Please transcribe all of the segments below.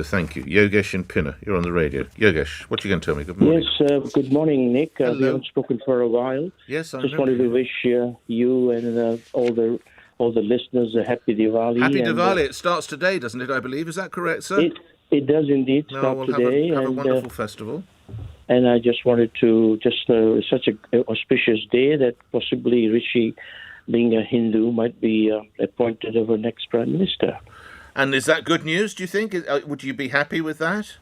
Thank you. Yogesh in Pinner, you're on the radio. Yogesh, what are you going to tell me? Good morning. Yes, good morning, Nick. We Hello. haven't spoken for a while. Yes, I Just remember wanted to you. wish you and all the listeners a happy Diwali. Happy and, Diwali. It starts today, doesn't it, I believe? Is that correct, sir? it does indeed No, start we'll today, have a wonderful festival. and I just wanted to such a auspicious day that possibly Rishi, being a Hindu, might be appointed as our next Prime Minister. And is that good news, do you think? Would you be happy with that?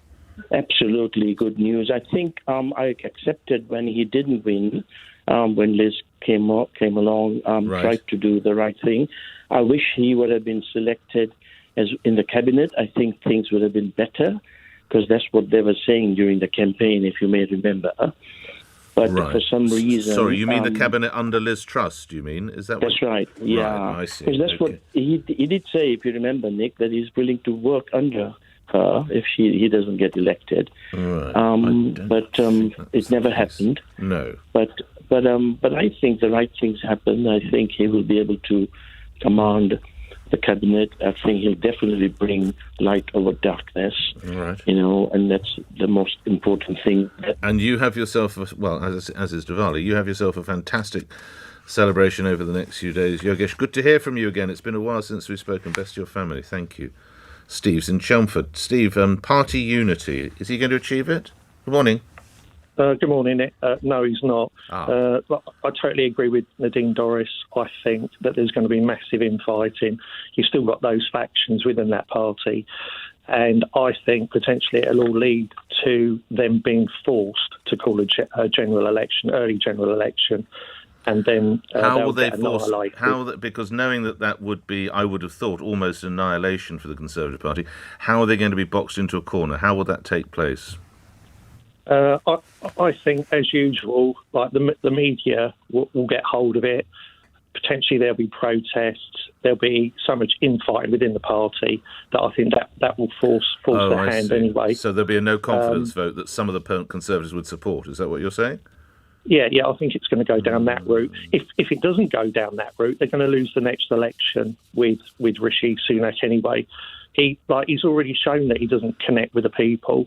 Absolutely good news. I think I accepted when he didn't win, when Liz came along, Right. tried to do the right thing. I wish he would have been selected as in the cabinet. I think things would have been better because that's what they were saying during the campaign, if you may remember. But Right. for some reason... Sorry, you mean the cabinet under Liz Truss, do you mean? Is that what... That's right, yeah. Right, I see. Because that's Okay. what he did say, if you remember, Nick, that he's willing to work under her if he doesn't get elected. Right. It never happened. No. But I think the right things happen. I think he will be able to command the cabinet. I think he'll definitely bring light over darkness. Right. And that's the most important thing. And you have yourself, as is Diwali, you have yourself a fantastic celebration over the next few days. Yogesh, good to hear from you again. It's been a while since we've spoken. Best to your family. Thank you. Steve's in Chelmsford. Steve, party unity. Is he going to achieve it? Good morning. Good morning, Nick. No, he's not. Ah. I totally agree with Nadine Dorris. I think that there's going to be massive infighting. You've still got those factions within that party. And I think potentially it'll all lead to them being forced to call a general election, early general election. And then How will they get force? annihilated. Because knowing that would be, I would have thought, almost annihilation for the Conservative Party. How are they going to be boxed into a corner? How will that take place? I think, as usual, like the media will get hold of it. Potentially there'll be protests. There'll be so much infighting within the party that I think that will force their hand anyway. So there'll be a no confidence vote that some of the Conservatives would support. Is that what you're saying? Yeah, I think it's going to go down that route. If it doesn't go down that route, they're going to lose the next election with Rishi Sunak anyway. He's already shown that he doesn't connect with the people.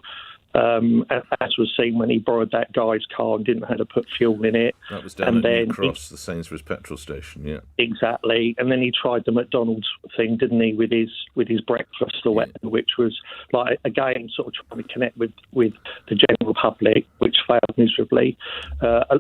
As was seen when he borrowed that guy's car and didn't know how to put fuel in it. That was down at New Cross, the Sainsbury's petrol station, yeah. Exactly. And then he tried the McDonald's thing, didn't he, with his breakfast or whatever, which was, like, again, sort of trying to connect with the general public, which failed miserably.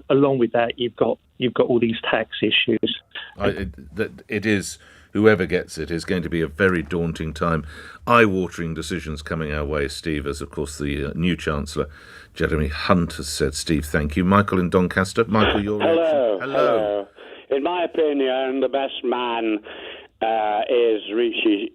Along with that, you've got all these tax issues. It is... Whoever gets it is going to be a very daunting time. Eye-watering decisions coming our way, Steve, as, of course, the new Chancellor, Jeremy Hunt, has said. Steve, thank you. Michael in Doncaster. Michael, your reaction? Hello. In my opinion, the best man is Rishi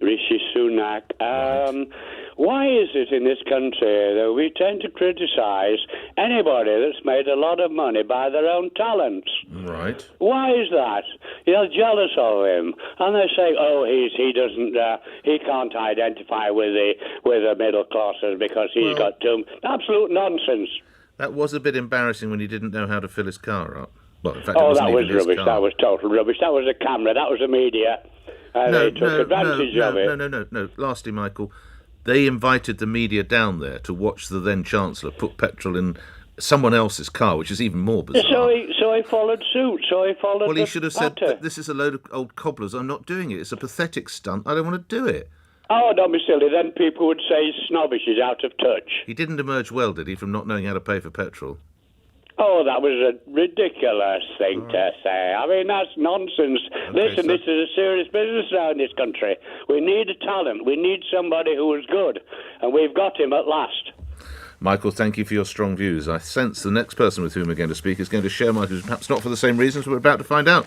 Sunak. Right. Why is it in this country that we tend to criticise anybody that's made a lot of money by their own talents? Right. Why is that? You're jealous of him, and they say, "Oh, he can't identify with the middle classes because he's got too." Absolute nonsense. That was a bit embarrassing when he didn't know how to fill his car up. Well, in fact, Oh, it wasn't that was even his rubbish. car. That was total rubbish. That was the camera. That was the media. They took advantage of it. No. Lastly, Michael, they invited the media down there to watch the then Chancellor put petrol in someone else's car, which is even more bizarre. So he followed suit. So he followed. Well, he should have said, patter. "This is a load of old cobblers. I'm not doing it. It's a pathetic stunt. I don't want to do it." Oh, don't be silly. Then people would say he's snobbish. He's out of touch. He didn't emerge well, did he, from not knowing how to pay for petrol? Oh, that was a ridiculous thing to say. I mean, that's nonsense. Listen, this is a serious business now in this country. We need a talent. We need somebody who is good. And we've got him at last. Michael, thank you for your strong views. I sense the next person with whom we're going to speak is going to share my views, perhaps not for the same reasons we're about to find out.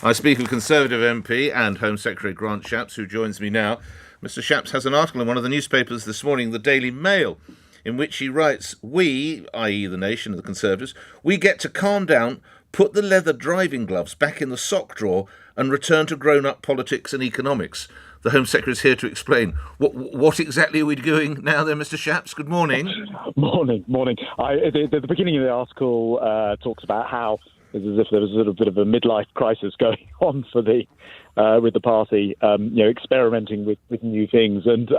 I speak of Conservative MP and Home Secretary Grant Shapps, who joins me now. Mr. Shapps has an article in one of the newspapers this morning, the Daily Mail, in which he writes, "We, i.e. the nation of the Conservatives, we get to calm down, put the leather driving gloves back in the sock drawer and return to grown-up politics and economics." The Home Secretary is here to explain. What exactly are we doing now then, Mr. Shapps? Good morning. Morning. The beginning of the article talks about how It's as if there was a little bit of a midlife crisis going on for the with the party, experimenting with new things and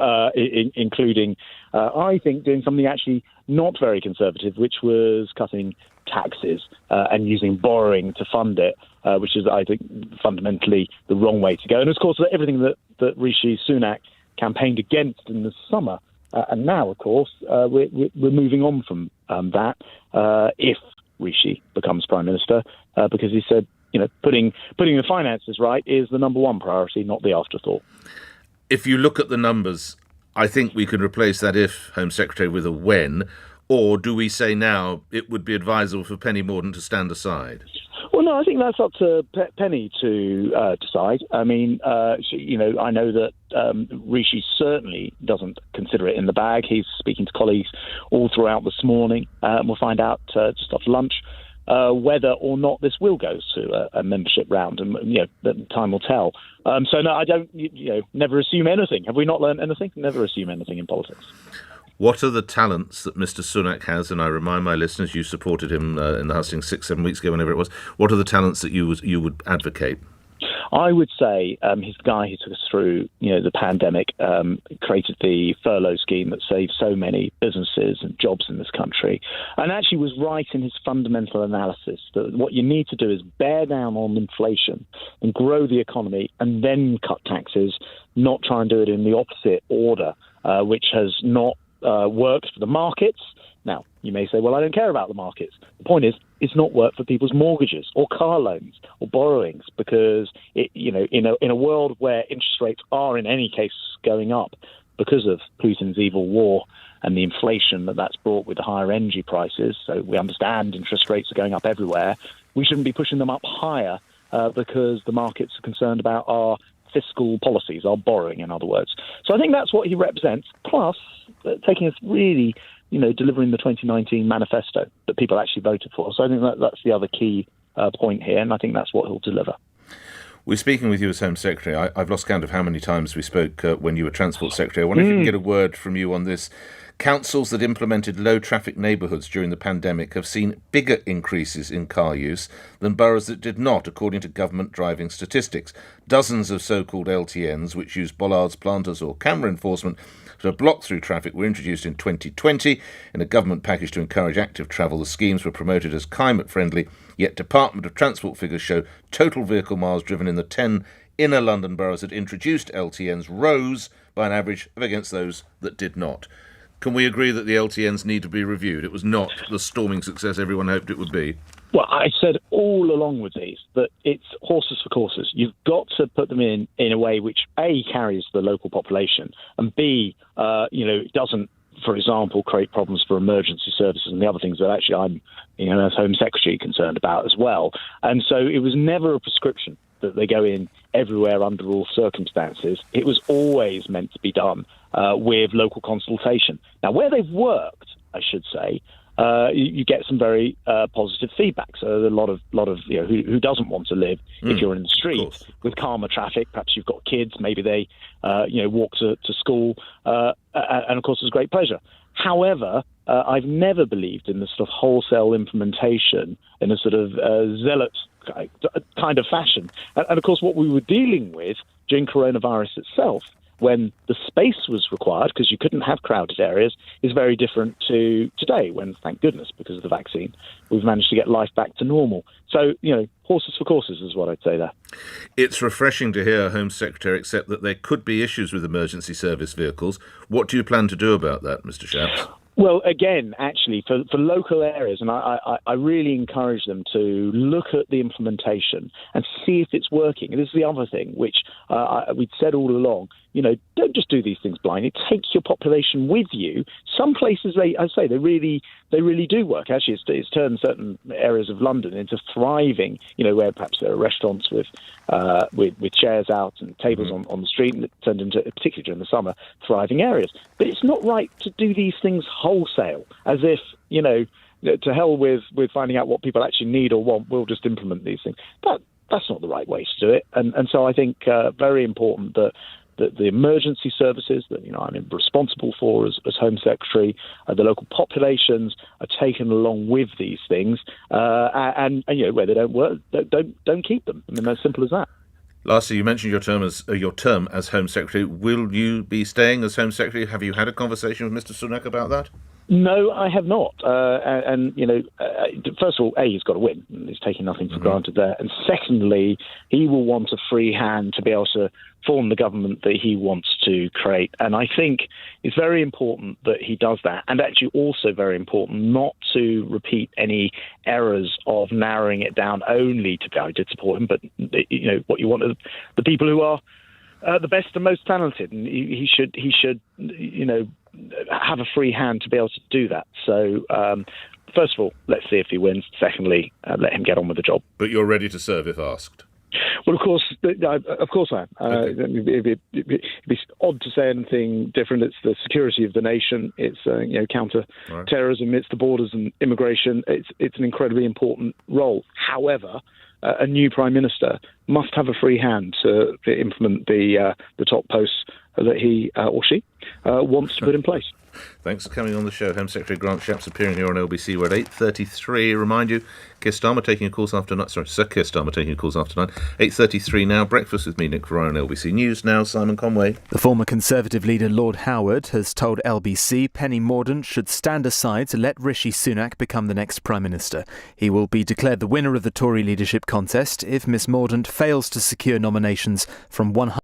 including, I think, doing something actually not very conservative, which was cutting taxes and using borrowing to fund it, which is, I think, fundamentally the wrong way to go. And of course, everything that Rishi Sunak campaigned against in the summer. And now, of course, we're moving on from that if Rishi becomes Prime Minister, because he said, putting the finances right is the number one priority, not the afterthought. If you look at the numbers, I think we could replace that if Home Secretary with a when, or do we say now it would be advisable for Penny Mordaunt to stand aside? Well, no, I think that's up to Penny to decide. I mean, I know that Rishi certainly doesn't consider it in the bag. He's speaking to colleagues all throughout this morning. We'll find out just after lunch whether or not this will go to a membership round, and the time will tell. So no, I don't. Never assume anything. Have we not learned anything? Never assume anything in politics. What are the talents that Mr. Sunak has? And I remind my listeners, you supported him in the hustings 6-7 weeks ago, whenever it was. What are the talents that you would advocate? I would say he's the guy who took us through, the pandemic, created the furlough scheme that saved so many businesses and jobs in this country, and actually was right in his fundamental analysis that what you need to do is bear down on inflation and grow the economy and then cut taxes, not try and do it in the opposite order, which has not worked for the markets. Now, you may say, well, I don't care about the markets. The point is, it's not worked for people's mortgages or car loans or borrowings, because, in a world where interest rates are in any case going up because of Putin's evil war and the inflation that's brought with the higher energy prices, so we understand interest rates are going up everywhere, we shouldn't be pushing them up higher because the markets are concerned about our fiscal policies, our borrowing, in other words. So I think that's what he represents, plus taking us really, delivering the 2019 manifesto that people actually voted for. So I think that's the other key point here, and I think that's what he'll deliver. We're speaking with you as Home Secretary. I've lost count of how many times we spoke when you were Transport Secretary. I wonder if you can get a word from you on this. Councils that implemented low-traffic neighbourhoods during the pandemic have seen bigger increases in car use than boroughs that did not, according to government driving statistics. Dozens of so-called LTNs, which use bollards, planters or camera enforcement to block through traffic, were introduced in 2020. In a government package to encourage active travel, the schemes were promoted as climate-friendly, yet Department of Transport figures show total vehicle miles driven in the 10 inner London boroughs that introduced LTNs rose by an average of against those that did not. Can we agree that the LTNs need to be reviewed? It was not the storming success everyone hoped it would be. Well, I said all along with these that it's horses for courses. You've got to put them in a way which, A, carries the local population, and B, doesn't, for example, create problems for emergency services and the other things that actually I'm, as Home Secretary, concerned about as well. And so it was never a prescription that they go in everywhere under all circumstances. It was always meant to be done with local consultation. Now, where they've worked, I should say, you get some very positive feedback. So a lot of who doesn't want to live if you're in the street with calmer traffic. Perhaps you've got kids, maybe they walk to school, and of course it's great pleasure. However, I've never believed in the sort of wholesale implementation in a sort of zealot kind of fashion. And of course, what we were dealing with during coronavirus itself, when the space was required, because you couldn't have crowded areas, is very different to today, when, thank goodness, because of the vaccine, we've managed to get life back to normal. So, horses for courses is what I'd say there. It's refreshing to hear Home Secretary accept that there could be issues with emergency service vehicles. What do you plan to do about that, Mr. Shapps? Well, again, actually, for local areas, and I really encourage them to look at the implementation and see if it's working. And this is the other thing, which we'd said all along, don't just do these things blindly. Take your population with you. Some places, they really do work. Actually, it's turned certain areas of London into thriving, where perhaps there are restaurants with chairs out and tables on the street, and it turned into, particularly during the summer, thriving areas. But it's not right to do these things wholesale, as if, to hell with finding out what people actually need or want, we'll just implement these things. That's not the right way to do it. And so I think very important that the emergency services that I'm responsible for as Home Secretary. The local populations are taken along with these things, and where they don't work, don't keep them. I mean, as simple as that. Lastly, you mentioned your term as Home Secretary. Will you be staying as Home Secretary? Have you had a conversation with Mr. Sunak about that? No, I have not. First of all, he's got to win. He's taking nothing for granted there. And secondly, he will want a free hand to be able to form the government that he wants to create. And I think it's very important that he does that. And actually also very important not to repeat any errors of narrowing it down only to, I did support him, but, what you want are the people who are the best and most talented. And he should have a free hand to be able to do that. So, first of all, let's see if he wins. Secondly, let him get on with the job. But you're ready to serve if asked? Well, of course I am. It'd be odd to say anything different. It's the security of the nation. It's counter-terrorism. It's the borders and immigration. It's an incredibly important role. However, a new Prime Minister must have a free hand to implement the top posts that he or she wants to put in place. Thanks for coming on the show. Home Secretary Grant Shapps appearing here on LBC. We're at 8:33. Remind you, Keir Starmer taking your calls after 9. Sorry, Sir Keir Starmer taking your calls after 9. 8:33 now. Breakfast with me, Nick Ferrari on LBC News. Now, Simon Conway. The former Conservative leader Lord Howard has told LBC Penny Mordaunt should stand aside to let Rishi Sunak become the next Prime Minister. He will be declared the winner of the Tory leadership contest if Miss Mordaunt fails to secure nominations from 100